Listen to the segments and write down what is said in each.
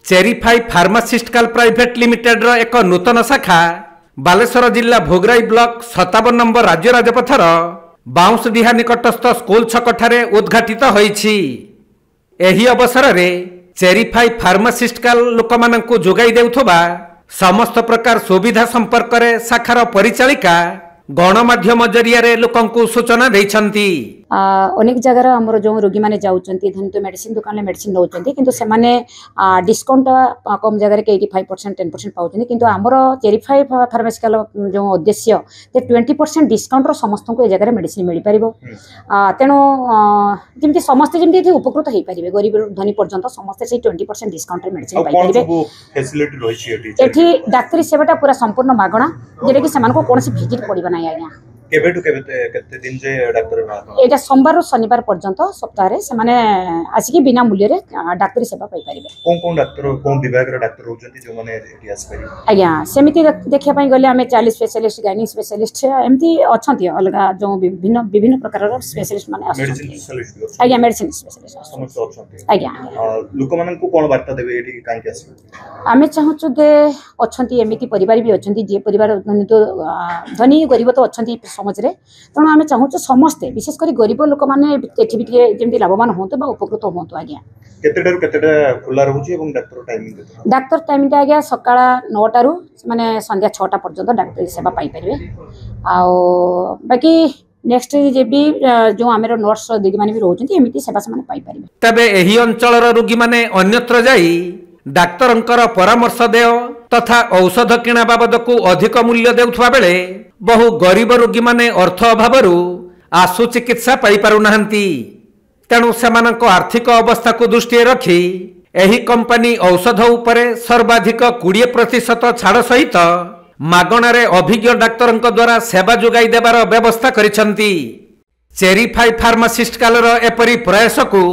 चेरीफाई फार्मासिस्टिकल private limited रो एक नूतन शाखा बालेश्वर जिला भोगराई ब्लॉक 57 नंबर राज्य राजपथर बाउंसडीहा निकटस्थ स्कूल छकठारे उद्घाटित होईछि। एही अवसर रे चेरीफाई फार्मासिस्टिकल लोक मानकु जोगाई देउथबा समस्त प्रकार सुविधा संपर्क रे शाखार परिचालिका गणमाध्यम जरिया रे लोकंकु सूचना दैछंती। अनेक जगह आमर जो रोगी मैंने जाऊँगी धन तो मेडिसिन दुकान में मेडिसिन नौकरी किंतु से डिस्काउंट कम जगह के 85% 10% पाँच किंतु आमर चेरीफाई फार्मासिकल जो उद्देश्य 20% डिस्काउंट समस्त को जगह मेडिसिन मिल पार तेणु जमी समस्ते जमी उपकृत हो पारे गरीब धनी पर्यंत समस्ते से 20% डिस्काउंट मेडिसिन पाइपर। एठी डाक्तरी सेवाटा पूरा संपूर्ण मागणा जेटा कि से कौन भिजिट पड़ना ना आज्ञा एटा सोमवार रो शनिवार पर्यंत सप्ताह से माने आसिक बिना मूल्य रे डाक्तरी सेवा पाई परिबे। कोन डाक्टर कोन विभाग रो डाक्टर होजंती जो माने एटी आस परिबे आज्ञा सेमिति देखिया पई गले हमें 40 स्पेशलिस्ट गाइनिक स्पेशलिस्ट एमती अछंती अलगा जो विभिन्न प्रकार रो स्पेशलिस्ट माने मेडिसिन आज्ञा मेडिसिन स्पेशलिस्ट समस्त अछंती आज्ञा लोक मानन को कोन वार्ता देबे एटी काई के आसी हमें चाहछु जे अछंती एमिति परिवार भी अछंती जे परिवार धनी गरीब तो अछंती समाज रे तेणु आम चाहूँ समस्ते विशेषकर गरीब लोक मैंने जमी लाभवान हूँ उपकृत हूँ। आज्ञा डाक्तर टाइम आज्ञा सकाळ 9टा माने संध्या 6टा पर्यंत डाक्तरी सेवा पाई परिबे। बाकी नेक्स्ट जे भी जो आमेर नर्स दीदी माने भी रहउछन्ती एमिति सेवा से माने पाई परिबे। तबे एही अंचलर रोगी माने अन्यत्र जाई डाक्तरंकर परामर्श देय तथा औषध किणा बाबद को अधिक मूल्य देउथवा बेले बहु गरीब रोगी माने अर्थ अभावरू आशु चिकित्सा पाई पारु नाहंती। तेणु सेमानक आर्थिक अवस्था को दृष्टि रखी एही कंपनी औषध उपरे सर्वाधिक 20% छाड़ सहित मागणारे अभिज्ञ डाक्तरंक द्वारा सेवा जोगाई देबार व्यवस्था करिसंती। चेरीफाई फार्मासिस्टिकल रो एपरी प्रयास को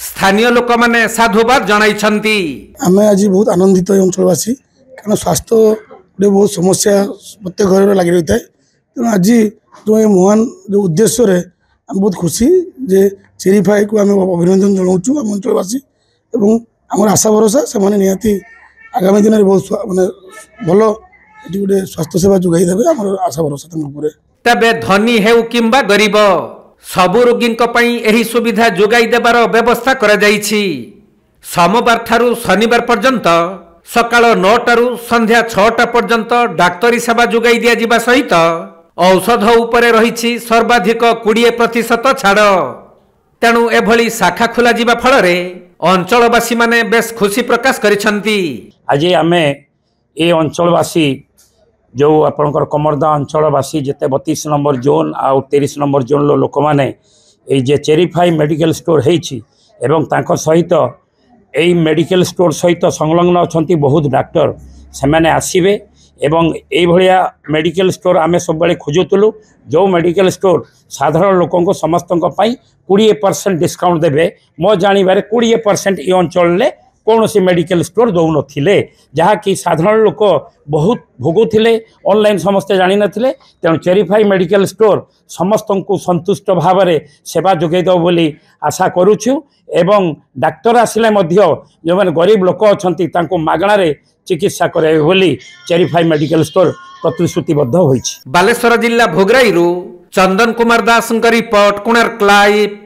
स्थानीय लोक माने साधुवाद जणाइछंती। आमे आज बहुत आनंदित अंचलवासी कारण स्वास्थ्य गोटे बहुत समस्या प्रत्येक घर लगी रही है। तेणु आज जो ये महान जो उद्देश्य रे आम बहुत खुशी जे चेरीफाई को आम अभिनंदन जनाऊँ आम अंचलवासी और आम आशा भरोसा से निहाती आगामी दिन में बहुत माने भल गोटे स्वास्थ्य सेवा जोगाई देवे आम आशा भरोसा। तबे धनी हेउ किंबा गरीब सबु रोगी एही सुविधा जोगाई देबार व्यवस्था करा जाइछि। सोमवार ठारू शनिवार पर्यंत सकाळ 9टारू संध्या 6टा पर्यंत डाक्तरी सेवा जोगाई दिया जिबा सहित औषध उपरे रहिछि सर्वाधिक 20% छाड़। तेणु एभली शाखा खोला जिबा फल रे अंचलवासी माने बेस खुशी प्रकाश करिसंती। आज आमे ए अंचलवासी जो आपणकर कमरदा अंचलवासी जिते 32 नंबर जोन आ 23 नंबर जोन लोक मैंने ये चेरीफाई मेडिकल स्टोर एवं तांको सहित यही मेडिकल स्टोर सहित संलग्न अच्छा बहुत डाक्टर से मैंने आसवे एवं ये मेडिकल स्टोर आमे सब बेले खोजुलु जो मेडिकल स्टोर साधारण लोक समस्त 20% डिस्काउंट देवे मो जानवर 20% ये अंचल कौन सी मेडिकल स्टोर दौ नथिले जहाँकि साधारण लोक बहुत भोगुले ऑनलाइन समस्ते जानी नथिले। तेणु चेरीफाई मेडिकल स्टोर समस्त को संतुष्ट भाव में सेवा जोगाई दो बोली आशा करुछु एवं डाक्तर आसिले जो मैंने गरीब लोक अच्छा मागणारे चिकित्सा करे बोली चेरीफाई मेडिकल स्टोर प्रतिश्रुतिबद्ध होइछि। बालेश्वर जिला भोगराई चंदन कुमार दास रिपोर्ट कोणार्क लाइव।